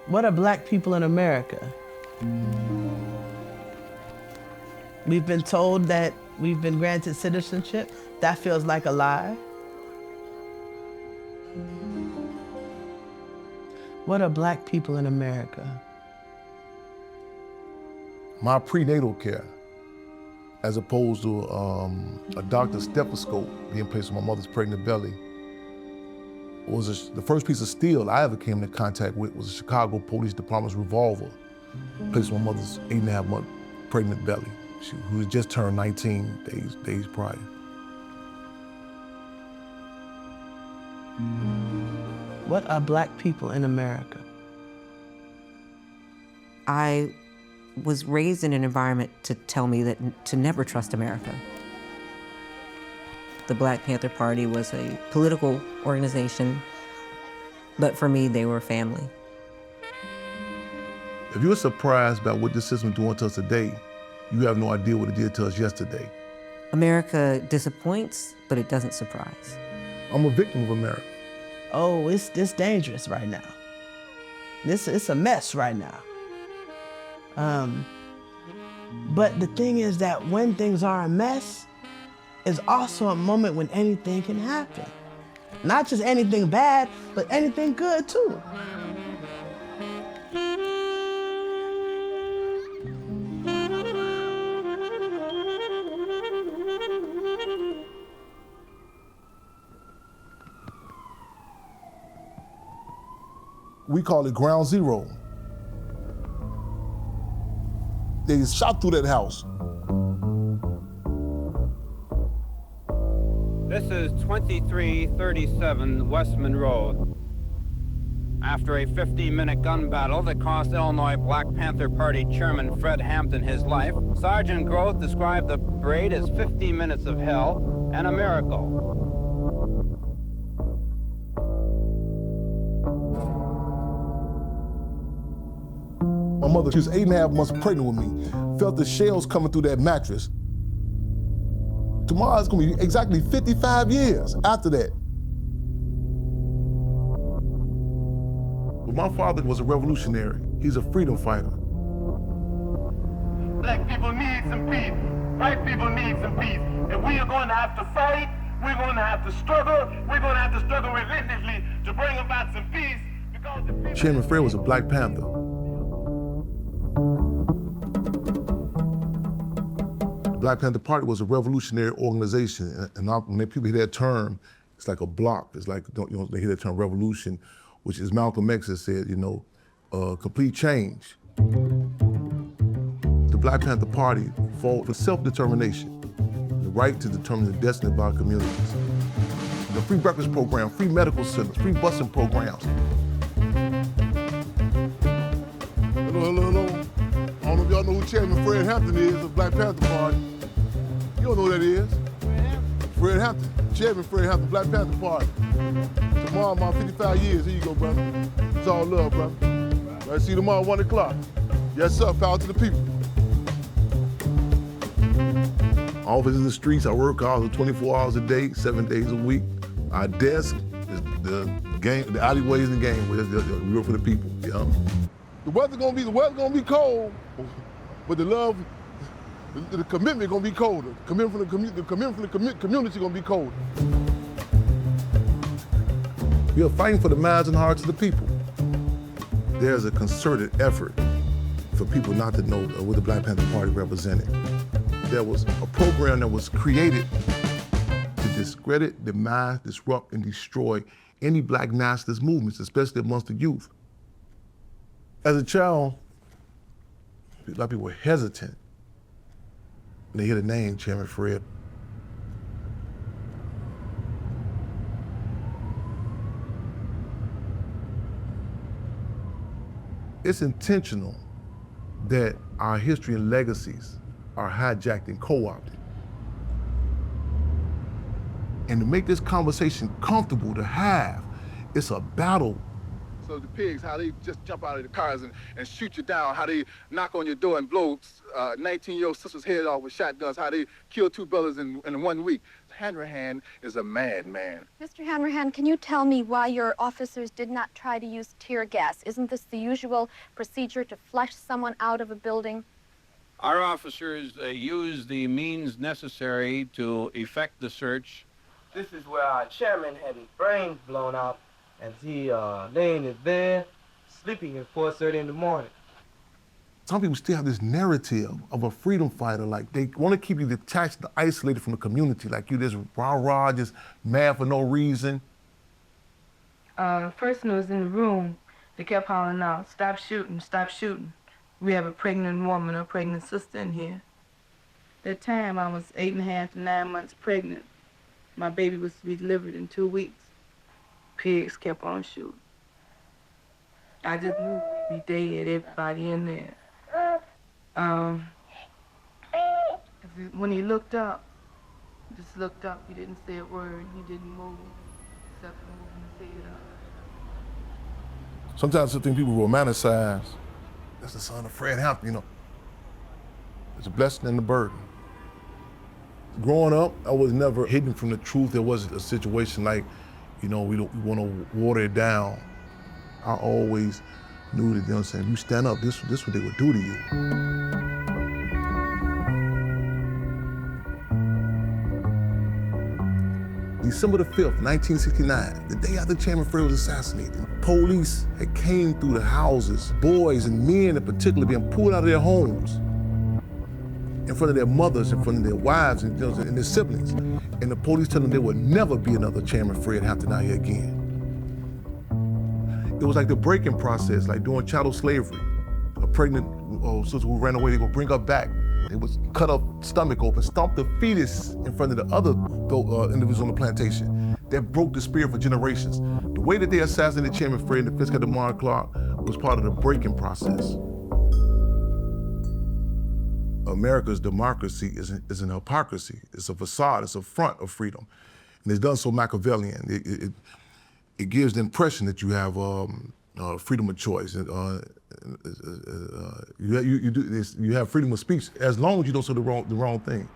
What are black people in America? We've been told that we've been granted citizenship. That feels like a lie. What are black people in America? My prenatal care, as opposed to a doctor's stethoscope being placed on my mother's pregnant belly, was the first piece of steel I ever came into contact with was the Chicago Police Department's revolver placed on my mother's 8.5-month pregnant belly, who had just turned 19 days prior. What are black people in America? I was raised in an environment to tell me that to never trust America. The Black Panther Party was a political organization, but for me, they were family. If you're surprised by what this system is doing to us today, you have no idea what it did to us yesterday. America disappoints, but it doesn't surprise. I'm a victim of America. Oh, it's dangerous right now. It's a mess right now. But the thing is that when things are a mess, is also a moment when anything can happen. Not just anything bad, but anything good too. We call it ground zero. They shot through that house. This is 2337 Westman Road. After a 50-minute gun battle that cost Illinois Black Panther Party Chairman Fred Hampton his life, Sergeant Groth described the parade as 50 minutes of hell and a miracle. My mother, she was 8.5 months pregnant with me, felt the shells coming through that mattress. Tomorrow it's gonna be exactly 55 years after that. But my father was a revolutionary. He's a freedom fighter. Black people need some peace. White people need some peace. If we are going to have to fight, we're going to have to struggle. We're going to have to struggle relentlessly to bring about some peace. Because the people... Chairman Fred was a Black Panther. The Black Panther Party was a revolutionary organization, and when people hear that term, it's like a block. It's like, they hear that term revolution, which is Malcolm X has said, complete change. The Black Panther Party fought for self-determination, the right to determine the destiny of our communities. The free breakfast program, free medical centers, free busing programs. Hello. I don't know if y'all know who Chairman Fred Hampton is of the Black Panther Party. You don't know who that is. Fred Hampton. Chairman Fred Hampton, Black Panther Party. Tomorrow, my 55 years. Here you go, brother. It's all love, brother. Right, see you tomorrow, 1 o'clock. Yes, sir. Power to the people. Office in the streets. I work hours 24 hours a day, 7 days a week. Our desk is the alleyways and game. We work for the people. Yeah. The weather's gonna be cold, but the love, the commitment gonna be colder. The commitment from the community gonna be colder. We are fighting for the minds and hearts of the people. There's a concerted effort for people not to know what the Black Panther Party represented. There was a program that was created to discredit, demise, disrupt, and destroy any Black nationalist movements, especially amongst the youth. As a child, a lot of people were hesitant when they hear the name Chairman Fred. It's intentional that our history and legacies are hijacked and co-opted. And to make this conversation comfortable to have, it's a battle So the pigs, how they just jump out of the cars and shoot you down, how they knock on your door and blow 19-year-old sister's head off with shotguns, how they kill 2 brothers in 1 week. Hanrahan is a madman. Mr. Hanrahan, can you tell me why your officers did not try to use tear gas? Isn't this the usual procedure to flush someone out of a building? Our officers used the means necessary to effect the search. This is where our chairman had his brains blown out as he lay in his bed, sleeping at 4:30 in the morning. Some people still have this narrative of a freedom fighter, like they want to keep you detached and isolated from the community, like you just rah-rah, just mad for no reason. The person who was in the room, they kept hollering out, "Stop shooting, stop shooting. We have a pregnant woman, a pregnant sister in here." At that time, I was 8.5 to 9 months pregnant. My baby was to be delivered in 2 weeks. Pigs kept on shooting. I just knew we'd be dead, everybody in there. When he looked up, just looked up, he didn't say a word, he didn't move, except for moving his head up. Sometimes I think people romanticize. That's the son of Fred Hampton, you know. It's a blessing and a burden. Growing up, I was never hidden from the truth. There wasn't a situation like, you know, we want to water it down. I always knew that, you know what I'm saying, you stand up, this what they would do to you. December the 5th, 1969, the day after Chairman Fred was assassinated, police had came through the houses, boys and men in particular being pulled out of their homes in front of their mothers, in front of their wives and, you know, and their siblings. And the police told them there would never be another Chairman Fred Hampton out here again. It was like the break-in process, like during chattel slavery. A pregnant sister who ran away, they would bring her back. They would cut her stomach open, stomp the fetus in front of the other individuals on the plantation. That broke the spirit for generations. The way that they assassinated Chairman Fred and the fist cut to Mark Clark was part of the break-in process. America's democracy is an hypocrisy. It's a facade, it's a front of freedom. And it's done so Machiavellian. It gives the impression that you have freedom of choice. You have freedom of speech as long as you don't say the wrong thing.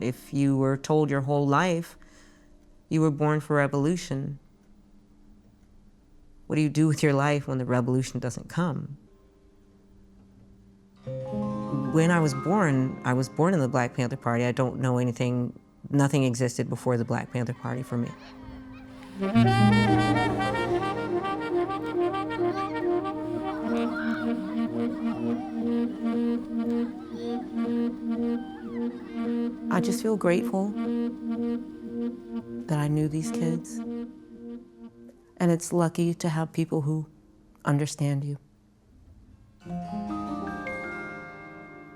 If you were told your whole life you were born for revolution, what do you do with your life when the revolution doesn't come? When I was born in the Black Panther Party. I don't know anything, nothing existed before the Black Panther Party for me. I just feel grateful that I knew these kids. And it's lucky to have people who understand you.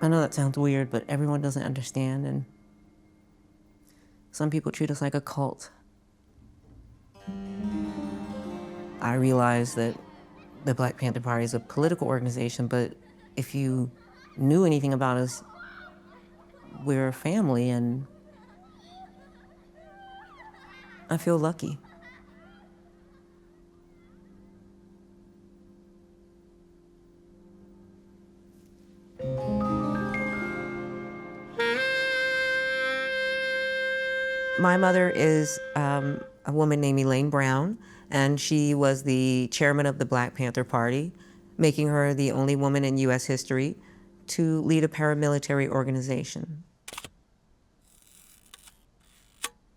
I know that sounds weird, but everyone doesn't understand, and some people treat us like a cult. I realize that the Black Panther Party is a political organization, but if you knew anything about us, we're a family, and I feel lucky. My mother is a woman named Elaine Brown, and she was the chairman of the Black Panther Party, making her the only woman in U.S. history to lead a paramilitary organization.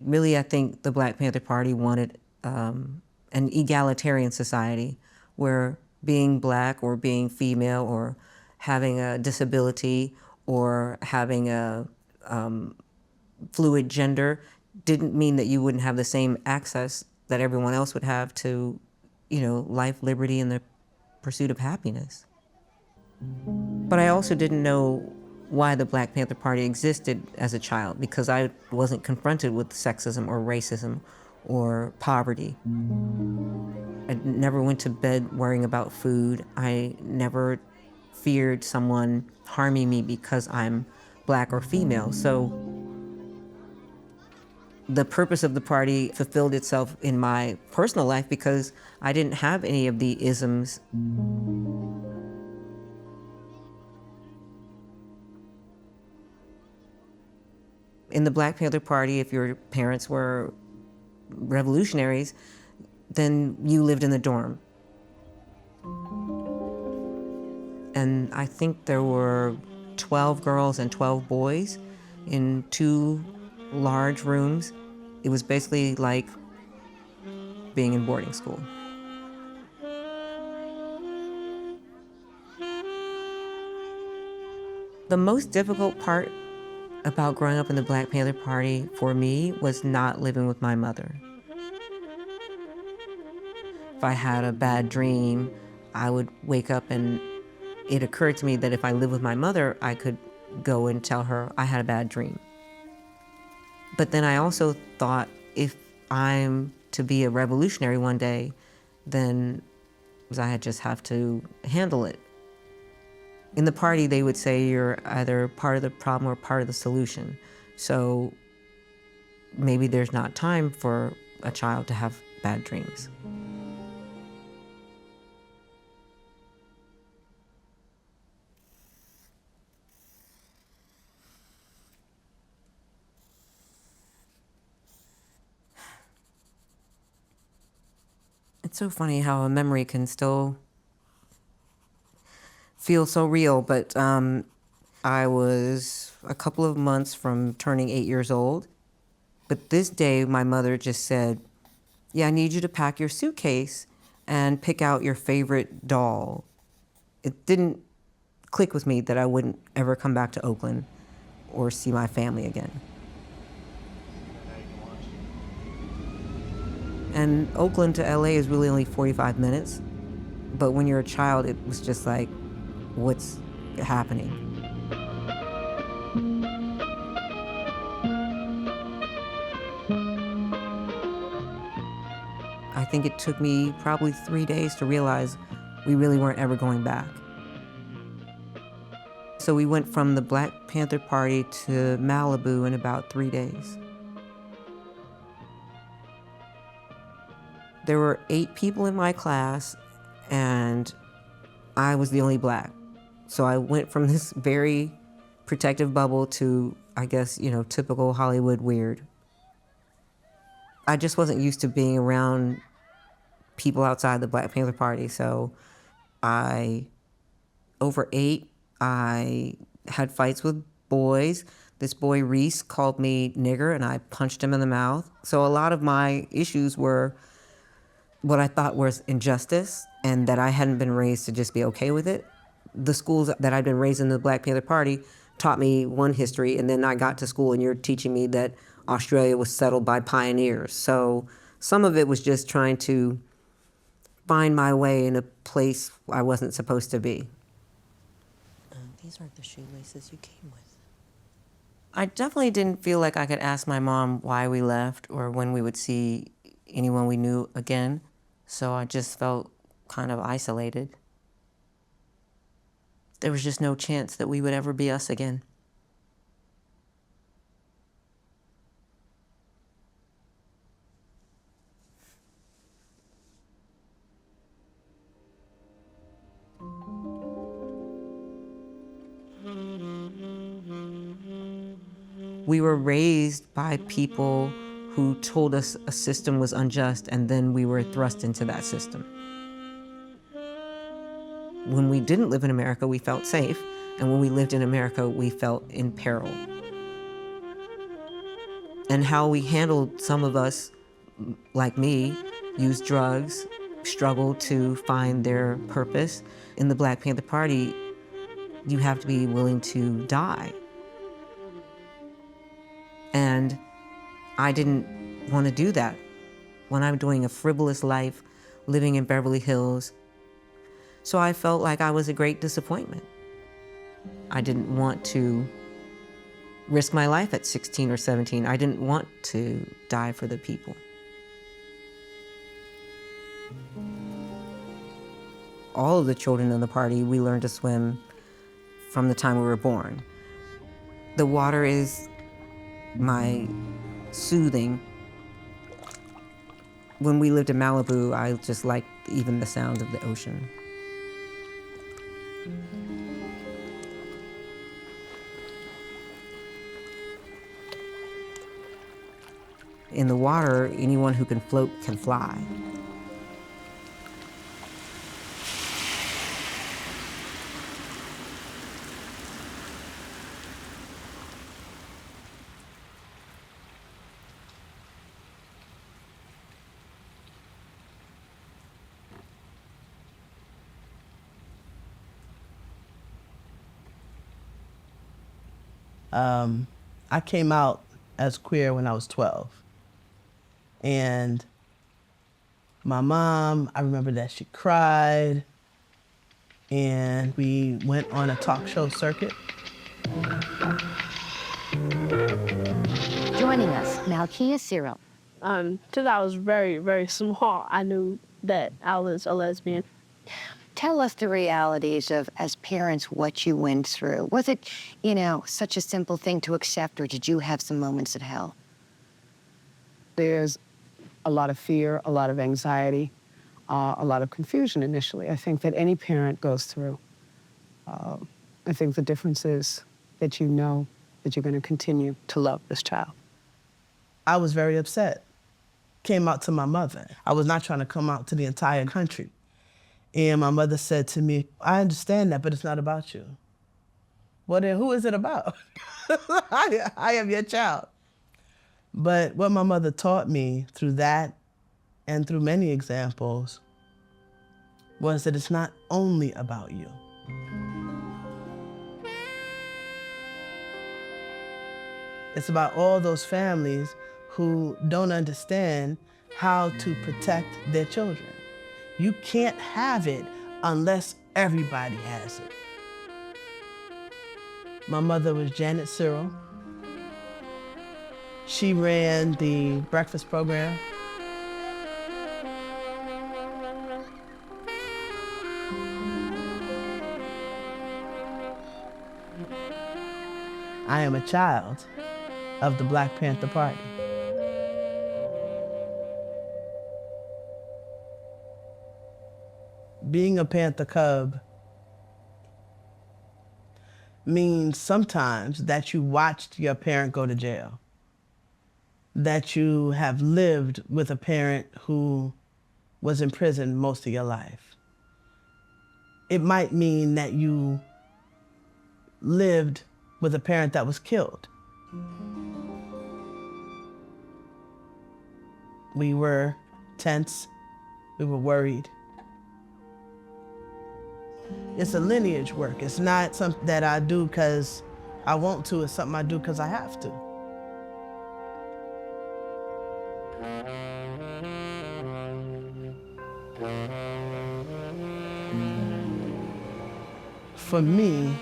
Really, I think the Black Panther Party wanted an egalitarian society where being Black or being female or having a disability or having a fluid gender didn't mean that you wouldn't have the same access that everyone else would have to life, liberty, and the pursuit of happiness. But I also didn't know why the Black Panther Party existed as a child, because I wasn't confronted with sexism or racism or poverty. I never went to bed worrying about food. I never feared someone harming me because I'm Black or female. So the purpose of the party fulfilled itself in my personal life because I didn't have any of the isms. In the Black Panther Party, if your parents were revolutionaries, then you lived in the dorm. And I think there were 12 girls and 12 boys in 2 large rooms. It was basically like being in boarding school. The most difficult part about growing up in the Black Panther Party for me was not living with my mother. If I had a bad dream, I would wake up and it occurred to me that if I lived with my mother, I could go and tell her I had a bad dream. But then I also thought, if I'm to be a revolutionary one day, then I just have to handle it. In the party, they would say you're either part of the problem or part of the solution. So maybe there's not time for a child to have bad dreams. It's so funny how a memory can still feel so real, but I was a couple of months from turning 8 years old. But this day, my mother just said, yeah, I need you to pack your suitcase and pick out your favorite doll. It didn't click with me that I wouldn't ever come back to Oakland or see my family again. And Oakland to LA is really only 45 minutes. But when you're a child, it was just like, what's happening? I think it took me probably 3 days to realize we really weren't ever going back. So we went from the Black Panther Party to Malibu in about 3 days. There were 8 people in my class, and I was the only Black. So I went from this very protective bubble to, I guess, typical Hollywood weird. I just wasn't used to being around people outside the Black Panther Party, so I overate. I had fights with boys. This boy, Reese, called me nigger, and I punched him in the mouth. So a lot of my issues were what I thought was injustice, and that I hadn't been raised to just be okay with it. The schools that I'd been raised in the Black Panther Party taught me one history, and then I got to school and you're teaching me that Australia was settled by pioneers. So some of it was just trying to find my way in a place I wasn't supposed to be. These aren't the shoelaces you came with. I definitely didn't feel like I could ask my mom why we left or when we would see anyone we knew again. So I just felt kind of isolated. There was just no chance that we would ever be us again. We were raised by people who told us a system was unjust, and then we were thrust into that system. When we didn't live in America, we felt safe, and when we lived in America, we felt in peril. And how we handled, some of us, like me, used drugs, struggled to find their purpose. In the Black Panther Party, you have to be willing to die. And I didn't want to do that. When I'm doing a frivolous life living in Beverly Hills. So I felt like I was a great disappointment. I didn't want to risk my life at 16 or 17. I didn't want to die for the people. All of the children in the party, we learned to swim from the time we were born. The water is my soothing. When we lived in Malibu, I just liked even the sound of the ocean. In the water, anyone who can float can fly. I came out as queer when I was 12. And my mom, I remember that she cried, and we went on a talk show circuit. Joining us, Malkia Cyril. Till I was very, very small, I knew that I was a lesbian. Tell us the realities of, as parents, what you went through. Was it, such a simple thing to accept, or did you have some moments of hell? There's a lot of fear, a lot of anxiety, a lot of confusion initially. I think that any parent goes through. I think the difference is that you know that you're going to continue to love this child. I was very upset. Came out to my mother. I was not trying to come out to the entire country. And my mother said to me, I understand that, but it's not about you. Well, then who is it about? I am your child. But what my mother taught me through that and through many examples was that it's not only about you. It's about all those families who don't understand how to protect their children. You can't have it unless everybody has it. My mother was Janet Cyril. She ran the breakfast program. I am a child of the Black Panther Party. Being a Panther Cub means sometimes that you watched your parent go to jail, that you have lived with a parent who was in prison most of your life. It might mean that you lived with a parent that was killed. We were tense, we were worried. It's a lineage work. It's not something that I do because I want to, it's something I do because I have to. For me,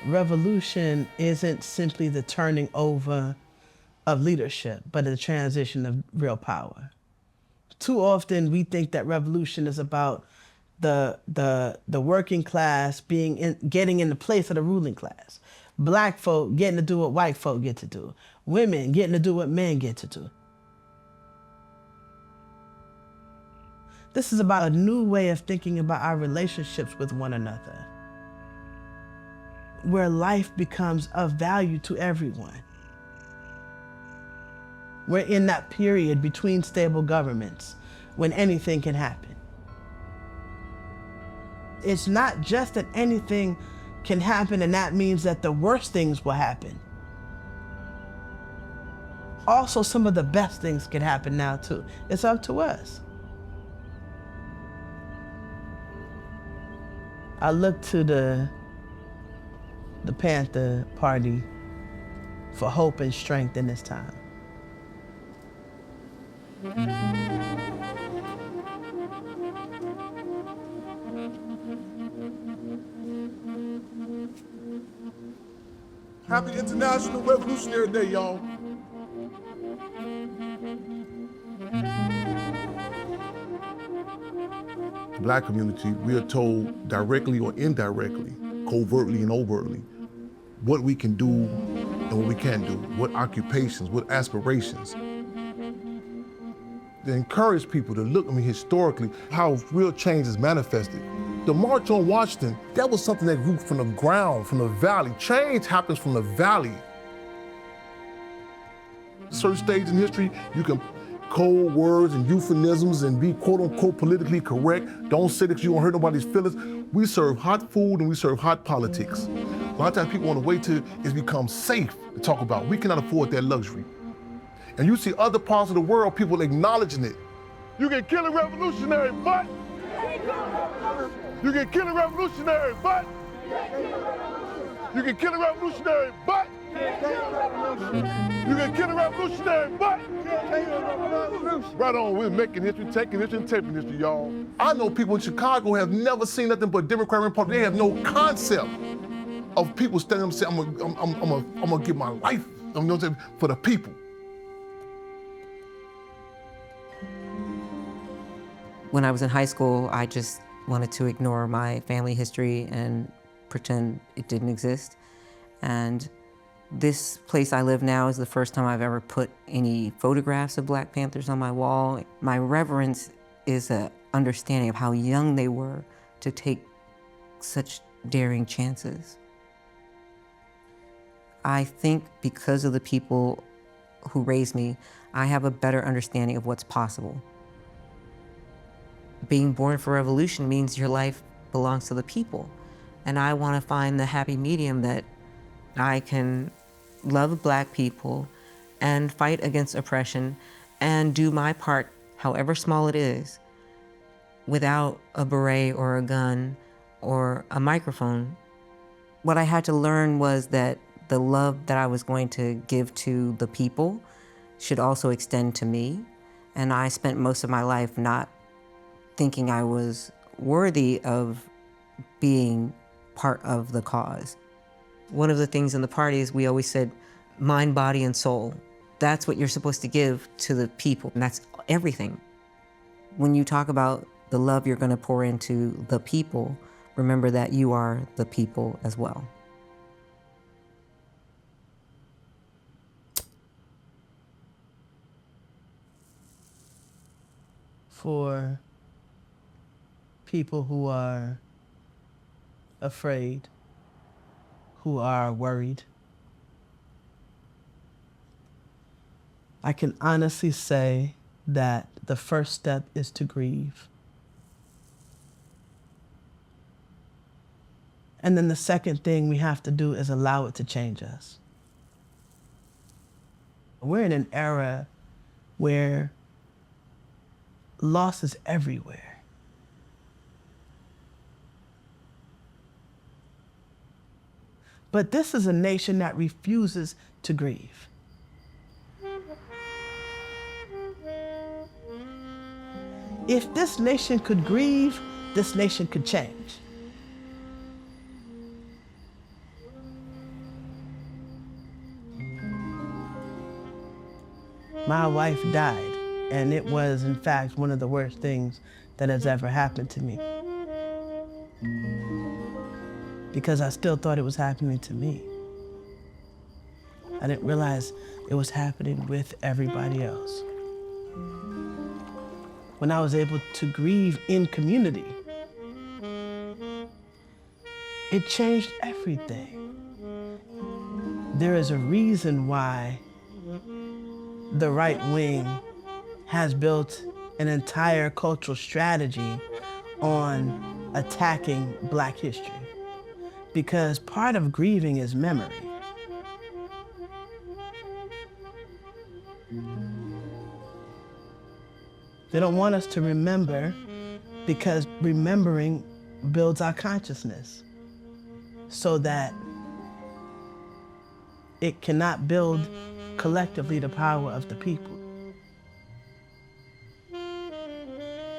revolution isn't simply the turning over of leadership, but the transition of real power. Too often we think that revolution is about the working class getting in the place of the ruling class. Black folk getting to do what white folk get to do. Women getting to do what men get to do. This is about a new way of thinking about our relationships with one another, where life becomes of value to everyone. We're in that period between stable governments when anything can happen. It's not just that anything can happen and that means that the worst things will happen. Also, some of the best things can happen now too. It's up to us. I look to the Panther Party for hope and strength in this time. Happy International Revolutionary Day, y'all. The Black community, we are told directly or indirectly, covertly and overtly, what we can do and what we can't do, what occupations, what aspirations. To encourage people to look, historically, how real change is manifested. The March on Washington, that was something that grew from the ground, from the valley. Change happens from the valley. Certain stage in history, you can code words and euphemisms and be quote unquote politically correct. Don't say that you don't hurt nobody's feelings. We serve hot food and we serve hot politics. A lot of times people want to wait till it's become safe to talk about. We cannot afford that luxury. And you see other parts of the world, people acknowledging it. You can kill a revolutionary, but you can kill a revolutionary, but you can kill a revolutionary, but you can kill a revolutionary, but right on, we're making history, taking history, and taping history, y'all. I know people in Chicago have never seen nothing but Democrat and Republican. They have no concept of people standing up and saying, I'm gonna give my life, you know what I'm saying, for the people. When I was in high school, I just wanted to ignore my family history and pretend it didn't exist. And this place I live now is the first time I've ever put any photographs of Black Panthers on my wall. My reverence is an understanding of how young they were to take such daring chances. I think because of the people who raised me, I have a better understanding of what's possible. Being born for revolution means your life belongs to the people. And I want to find the happy medium that I can love Black people and fight against oppression and do my part, however small it is, without a beret or a gun or a microphone. What I had to learn was that the love that I was going to give to the people should also extend to me. And I spent most of my life not thinking I was worthy of being part of the cause. One of the things in the party is we always said, mind, body, and soul. That's what you're supposed to give to the people, and that's everything. When you talk about the love you're gonna pour into the people, remember that you are the people as well. For people who are afraid, who are worried, I can honestly say that the first step is to grieve. And then the second thing we have to do is allow it to change us. We're in an era where loss is everywhere. But this is a nation that refuses to grieve. If this nation could grieve, this nation could change. My wife died, and it was, in fact, one of the worst things that has ever happened to me. Because I still thought it was happening to me. I didn't realize it was happening with everybody else. When I was able to grieve in community, it changed everything. There is a reason why the right wing has built an entire cultural strategy on attacking Black history. Because part of grieving is memory. They don't want us to remember because remembering builds our consciousness so that it cannot build collectively the power of the people.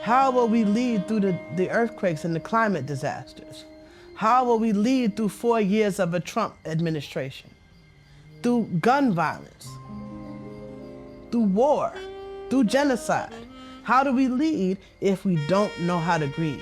How will we lead through the earthquakes and the climate disasters? How will we lead through 4 years of a Trump administration? through gun violence, through war, through genocide. How do we lead if we don't know how to grieve?